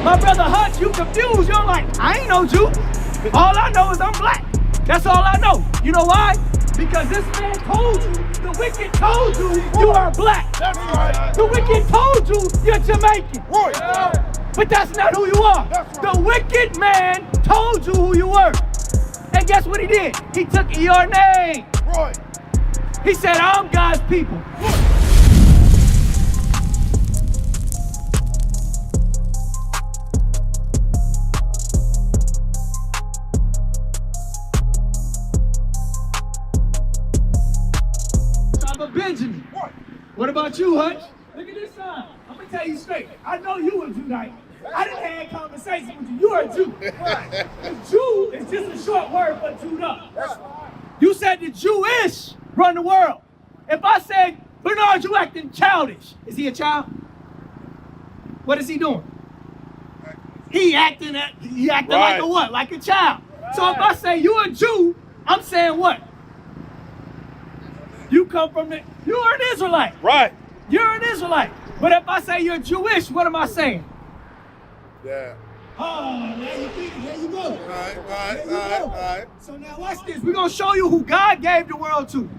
My brother Hutch, you confused. You're like, I ain't no Jew. All I know is I'm black. That's all I know. You know why? Because this man told you, the wicked told you, you are black. That's right. The wicked told you, you're Jamaican. Right. But that's not who you are. That's right. The wicked man told you who you were. And guess what he did? He took your name. Right. He said, I'm God's people. I'm a Benjamin. What about you, Hutch? Look at this sign. I'm gonna tell you straight. I know you a Judite. I didn't have conversation with you. You are a Jew. The Jew is just a short word for Jewed up. You said the Jewish run the world. If I said, Bernard, you acting childish, is he a child? What is he doing? He acting right. Like a what? Like a child. Right. So if I say you a Jew, I'm saying what? You come from you're an Israelite. Right. You're an Israelite. But if I say you're Jewish, what am I saying? Yeah. Oh, now you think, there you go. All right. So now watch this. We're going to show you who God gave the world to.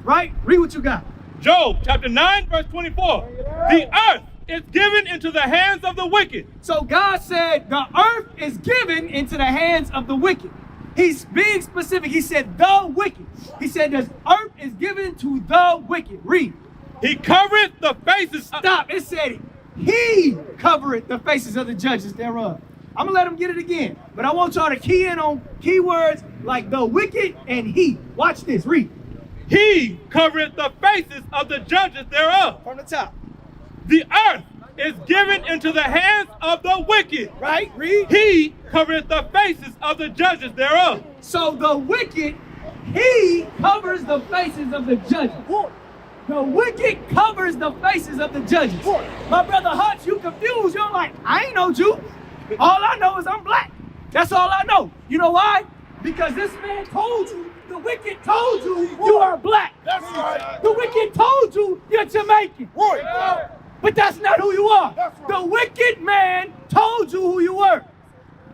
Right? Read what you got. Job chapter 9, verse 24. The earth is given into the hands of the wicked. So God said the earth is given into the hands of the wicked. He's being specific. He said the wicked. He said the earth is given to the wicked. Read. He covereth the faces. Stop. It said he covereth the faces of the judges thereof. I'm going to let him get it again. But I want y'all to key in on keywords like the wicked and he. Watch this. Read. He covereth the faces of the judges thereof. From the top. The earth is given into the hands of the wicked. Right? Read. He covereth the faces of the judges thereof. So the wicked, he covers the faces of the judges. The wicked covers the faces of the judges. My brother Hutch, you confused. You're like, I ain't no Jew. All I know is I'm black. That's all I know. You know why? Because this man told you, the wicked told you, you are black. That's right. The wicked told you, you're Jamaican. Right. But that's not who you are. That's right. The wicked man told you who you were.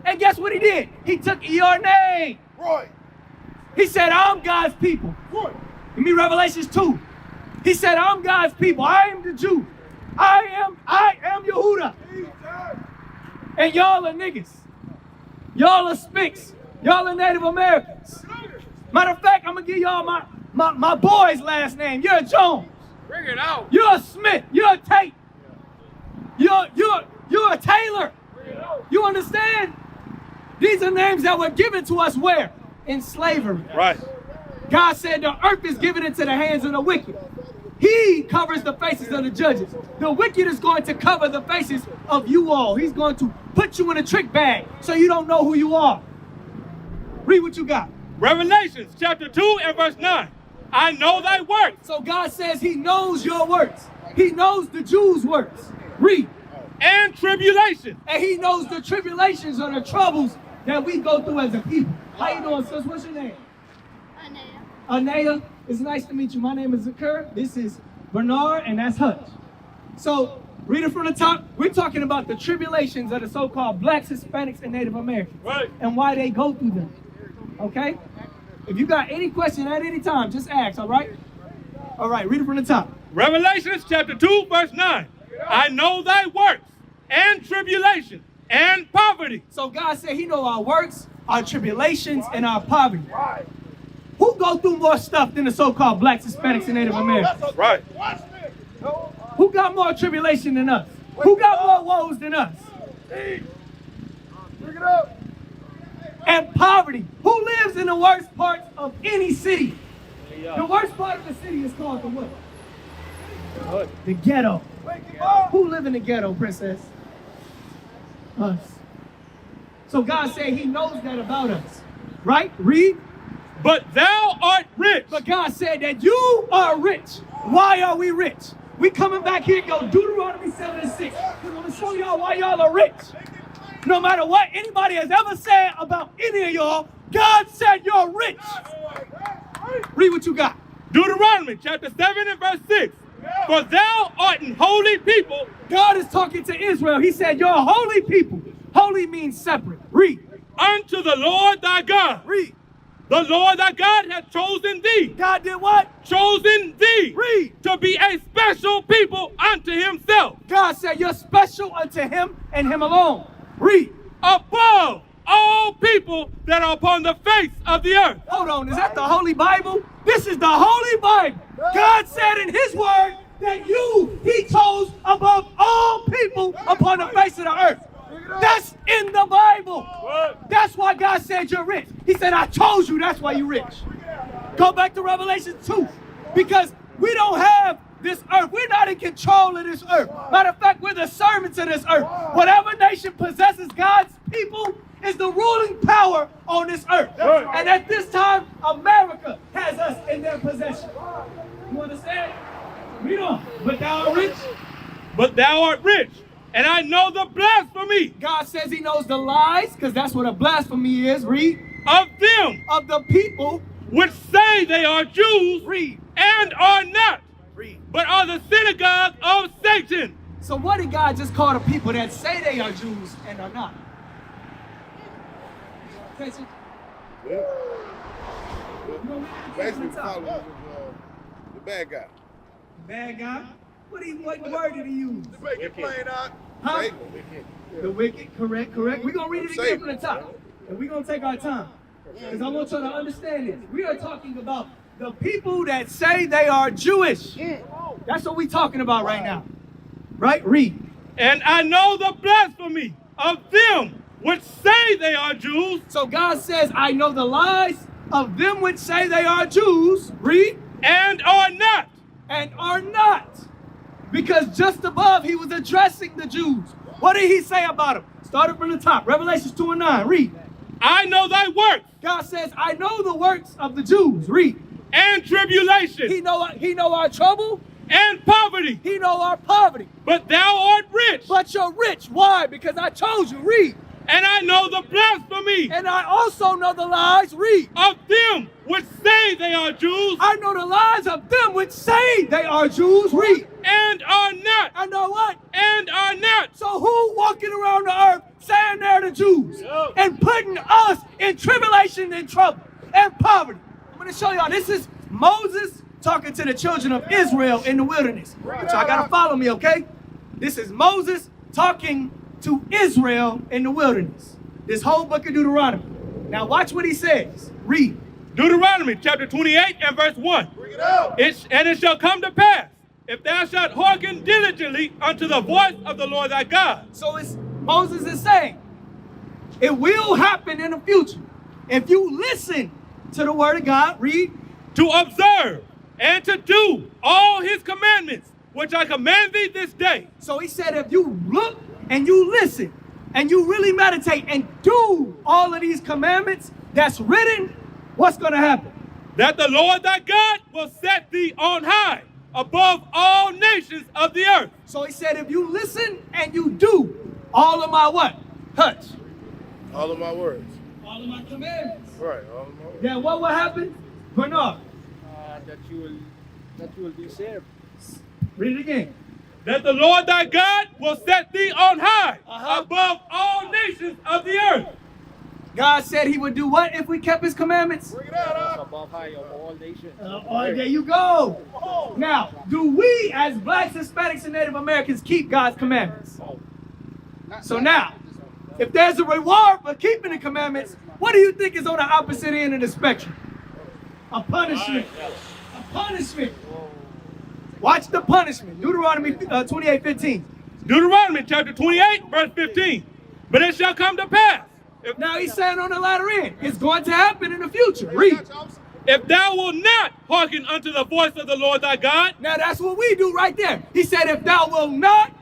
And guess what he did? He took your name. Right. He said, I'm God's people. Right. Give me Revelations 2. He said, I'm God's people. I am the Jew. I am Yehuda. And y'all are niggas. Y'all are Spicks. Y'all are Native Americans. Matter of fact, I'm going to give y'all my boy's last name. You're a Jones. Bring it out. You're a Smith. You're a Tate. You're a Taylor. You understand? These are names that were given to us where? In slavery. Right. God said the earth is given into the hands of the wicked. He covers the faces of the judges. The wicked is going to cover the faces of you all. He's going to put you in a trick bag so you don't know who you are. Read what you got. Revelations chapter 2 and verse 9. I know thy works. So God says he knows your works. He knows the Jews' works. Read. And tribulation. And he knows the tribulations or the troubles that we go through as a people. How you doing, sis? What's your name? Anaya. It's nice to meet you. My name is Zakur. This is Bernard, and that's Hutch. So, read it from the top. We're talking about the tribulations of the so-called blacks, Hispanics, and Native Americans. Right. And why they go through them. Okay? If you got any question at any time, just ask, all right? All right, read it from the top. Revelations chapter 2, verse 9. I know thy works, and tribulation, and poverty. So God said he know our works, our tribulations, and our poverty. Who go through more stuff than the so-called blacks, Hispanics, and Native Americans? Right. Who got more tribulation than us? Who got more woes than us? Bring it up. And poverty. Who lives in the worst parts of any city? The worst part of the city is called the what? The ghetto. Who live in the ghetto, princess? Us. So God said he knows that about us. Right? Read. But thou art rich. But God said that you are rich. Why are we rich? We coming back here, go Deuteronomy 7 and 6. We're going to show y'all why y'all are rich. No matter what anybody has ever said about any of y'all, God said you're rich. Read what you got. Deuteronomy chapter 7 and verse 6. For thou art an holy people. God is talking to Israel. He said, you're a holy people. Holy means separate. Read. Unto the Lord thy God. Read. The Lord thy God hath chosen thee. God did what? Chosen thee. Read. To be a special people unto himself. God said, you're special unto him and him alone. Read. Above all people that are upon the face of the earth. Hold on, is that the Holy Bible? This is the Holy Bible. God said in his word that he chose above all people upon the face of the earth. That's in the Bible. That's why God said you're rich. He said, I chose you, that's why you're rich. Go back to Revelation 2. Because we don't have this earth. We're not in control of this earth. Matter of fact, we're the servants of this earth. Whatever nation possesses God's people is the ruling power on this earth. And at this time, America has us in their possession. You understand? We don't. But thou art rich. But thou art rich, and I know the blasphemy. God says he knows the lies, because that's what a blasphemy is. Read. Of them. Of the people. Which say they are Jews. Read. And are not. Read. But are the synagogue of Satan. So what did God just call the people that say they are Jews and are not? Attention. Yeah. Basically, followers of the bad guy. Bad guy? What word did he use? To make it plain out. Huh? Satan. The wicked, correct. We're going to read it again from the top. And we're going to take our time. Because I want you to understand this. We are talking about the people that say they are Jewish. That's what we're talking about right now. Right? Read. And I know the blasphemy of them which say they are Jews. So God says, I know the lies of them which say they are Jews. Read. And are not. And are not. Because just above, he was addressing the Jews. What did he say about them? Starting from the top. Revelations 2 and 9. Read. I know thy works. God says, I know the works of the Jews. Read. And tribulation. He know our trouble. And poverty. He know our poverty. But thou art rich. But you're rich. Why? Because I chose you. Read. And I know the blasphemy. And I also know the lies. Read. Of them which say they are Jews. I know the lies of them which say they are Jews. Read. And are not. I know what? And are not. So who walking around the earth saying they're the Jews and putting us in tribulation and trouble and poverty? I'm going to show y'all. This is Moses talking to the children of Israel in the wilderness. So I got to follow me, okay? This is Moses talking to Israel in the wilderness. This whole book of Deuteronomy. Now watch what he says. Read. Deuteronomy chapter 28 and verse 1. Bring it out. And it shall come to pass, if thou shalt hearken diligently unto the voice of the Lord thy God. So Moses is saying, it will happen in the future. If you listen to the word of God, read. To observe and to do all his commandments, which I command thee this day. So he said, if you look and you listen and you really meditate and do all of these commandments that's written, what's going to happen? That the Lord thy God will set thee on high above all nations of the earth. So he said, if you listen and you do all of my what? Touch. All of my words. All of my commandments. Right, all of my words. Then what will happen? Bernard. That you will be saved. Read it again. That the Lord thy God will set thee on high Uh-huh. above all nations of the earth. God said he would do what if we kept his commandments? Bring it out. Above high of all nations. There you go. Now, do we as blacks, Hispanics, and Native Americans keep God's commandments? So now, if there's a reward for keeping the commandments, what do you think is on the opposite end of the spectrum? A punishment. A punishment. Watch the punishment. Deuteronomy 28:15. Deuteronomy chapter 28 verse 15. But it shall come to pass. Now he's saying on the latter end, it's going to happen in the future. Read. If thou wilt not hearken unto the voice of the Lord thy God. Now that's what we do right there. He said, if thou will not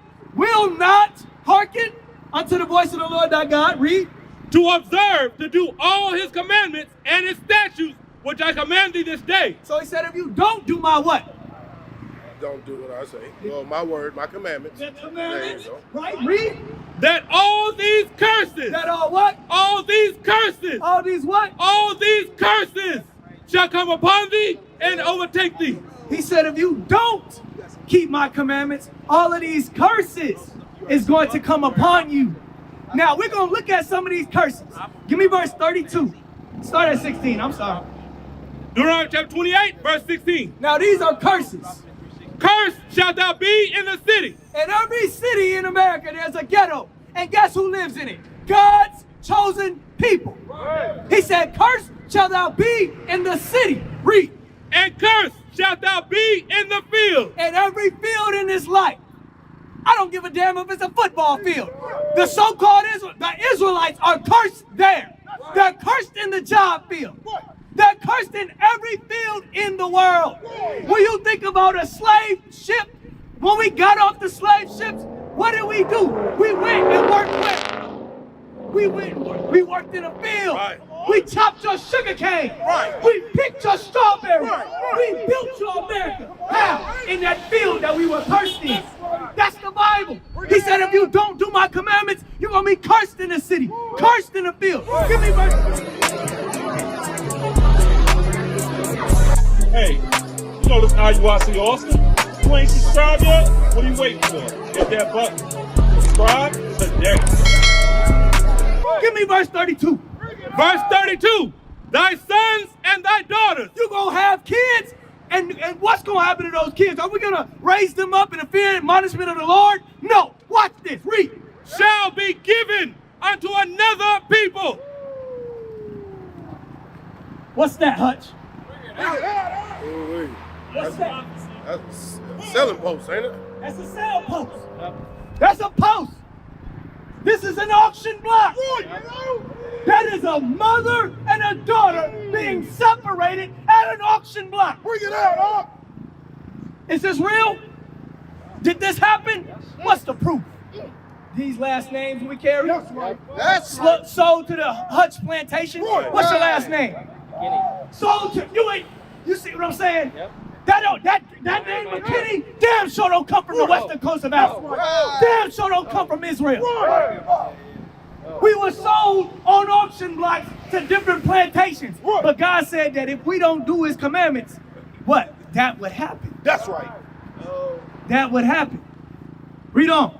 hearken unto the voice of the Lord thy God. Read. To observe, to do all his commandments and his statutes, which I command thee this day. So he said, if you don't do my what? Don't do what I say. Well, my word, my commandments. The commandments. There you Right? Read. That all these curses. That are what? All these curses. All these what? All these curses shall come upon thee and overtake thee. He said, if you don't keep my commandments, all of these curses is going to come upon you. Now, we're going to look at some of these curses. Give me verse 32. Start at 16, I'm sorry. Deuteronomy chapter 28, verse 16. Now, these are curses. Cursed shalt thou be in the city. In every city in America, there's a ghetto. And guess who lives in it? God's chosen people. He said, cursed shalt thou be in the city. Read. And cursed shalt thou be in the field. In every field in this life. I don't give a damn if it's a football field. The so-called Israelites are cursed there. They're cursed in the job field. They're cursed in every field in the world. When you think about a slave ship, when we got off the slave ships, what did we do? We went and worked where? We worked in a field. Right. We chopped your sugar cane. Right. We picked your strawberries. Right. We built your America. How? In that field that we were cursed in. That's the Bible. He said if you don't do my commandments, you're going to be cursed in the city, cursed in the field. Give me verse. Hey, you know this IUIC Austin? You ain't subscribed yet? What are you waiting for? Hit that button. Subscribe today. Give me verse 32. Verse 32. Thy sons and thy daughters. You're going to have kids, and what's going to happen to those kids? Are we going to raise them up in the fear and admonishment of the Lord? No. Watch this. Read. Shall be given unto another people. What's that, Hutch? Ooh-wee. What's that? That's a selling post, ain't it? That's a sale post. That's a post. This is an auction block. That is a mother and a daughter being separated at an auction block. Bring it out, huh? Is this real? Did this happen? What's the proof? These last names we carry? That's right. Sold to the Hutch plantation? Right. What's your last name? Sold to, you see what I'm saying? Yep. That name McKinney, damn sure don't come from the western coast of Africa. Damn sure don't come from Israel. We were sold on auction blocks to different plantations. But God said that if we don't do his commandments, what? That would happen. That's right. That would happen. Read on.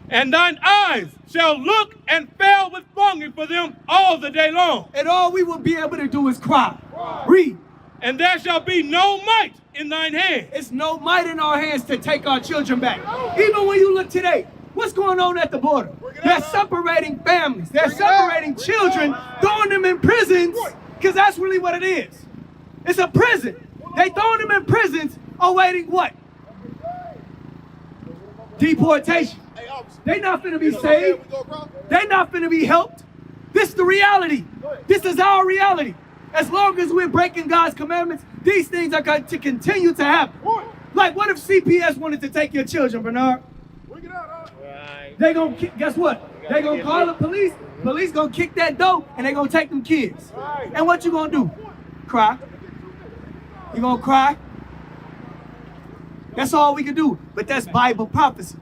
And thine eyes shall look and fail with longing for them all the day long. And all we will be able to do is cry. Read. And there shall be no might in thine hand. It's no might in our hands to take our children back. Even when you look today, what's going on at the border? They're separating families. They're separating children, throwing them in prisons, because that's really what it is. It's a prison. They throwing them in prisons awaiting what? Deportation. They not finna be saved. They not finna be helped. This is the reality. This is our reality. As long as we're breaking God's commandments, these things are going to continue to happen. Like, what if CPS wanted to take your children, Bernard? Right. They gonna guess what? They gonna call the police. Police gonna kick that door, and they gonna take them kids. And what you gonna do? Cry. You gonna cry? That's all we can do. But that's Bible prophecy.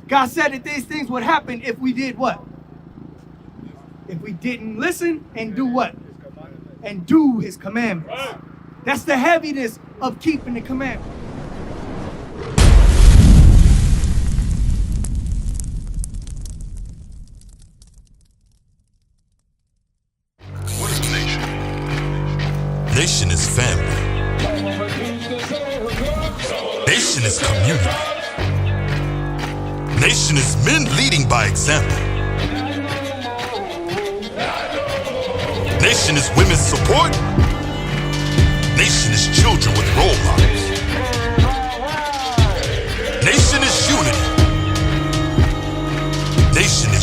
God said that these things would happen if we did what? If we didn't listen and do what? And do his commandments. That's the heaviness of keeping the commandments. What is a nation? Nation is family. Nation is community. Nation is men leading by example. Nation is women's support. Nation is children with role models. Nation is unity. Nation